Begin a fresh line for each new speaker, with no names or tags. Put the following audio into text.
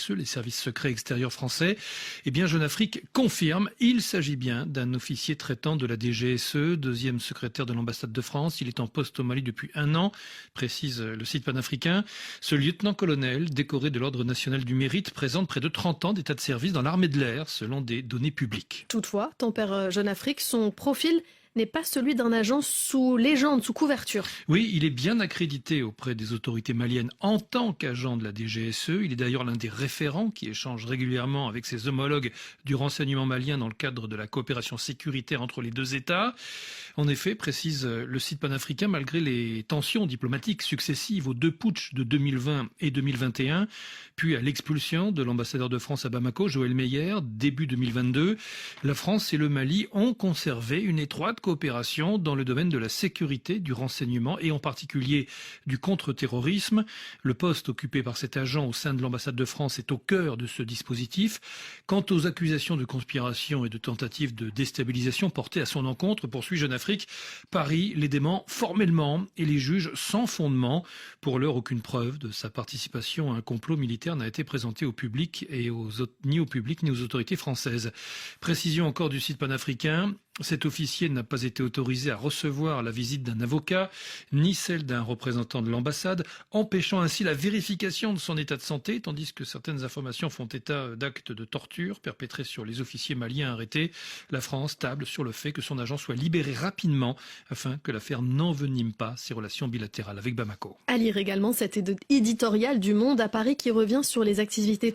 DGSE, les services secrets extérieurs français. Eh bien, Jeune Afrique confirme, il s'agit bien d'un officier traitant de la DGSE, deuxième secrétaire de l'ambassade de France. Il est en poste au Mali depuis 1 an, précise le site panafricain. Ce lieutenant-colonel, décoré de l'Ordre national du mérite, présente près de 30 ans d'état de service dans l'armée de l'air, selon des données publiques.
Toutefois, tempère Jeune Afrique, son profil n'est pas celui d'un agent sous légende, sous couverture.
Oui, il est bien accrédité auprès des autorités maliennes en tant qu'agent de la DGSE. Il est d'ailleurs l'un des référents qui échange régulièrement avec ses homologues du renseignement malien dans le cadre de la coopération sécuritaire entre les deux États. En effet, précise le site panafricain, malgré les tensions diplomatiques successives aux 2 putschs de 2020 et 2021, puis à l'expulsion de l'ambassadeur de France à Bamako, Joël Meyer, début 2022, la France et le Mali ont conservé une étroite coopération dans le domaine de la sécurité, du renseignement et en particulier du contre-terrorisme. Le poste occupé par cet agent au sein de l'ambassade de France est au cœur de ce dispositif. Quant aux accusations de conspiration et de tentatives de déstabilisation portées à son encontre, poursuit Jeune Afrique, Paris les dément formellement et les juge sans fondement. Pour l'heure, aucune preuve de sa participation à un complot militaire n'a été présentée au public ni au public ni aux autorités françaises. Précision encore du site panafricain. Cet officier n'a pas été autorisé à recevoir la visite d'un avocat, ni celle d'un représentant de l'ambassade, empêchant ainsi la vérification de son état de santé, tandis que certaines informations font état d'actes de torture perpétrés sur les officiers maliens arrêtés. La France table sur le fait que son agent soit libéré rapidement, afin que l'affaire n'envenime pas ses relations bilatérales avec Bamako.
À lire également cet éditorial du Monde à Paris qui revient sur les activités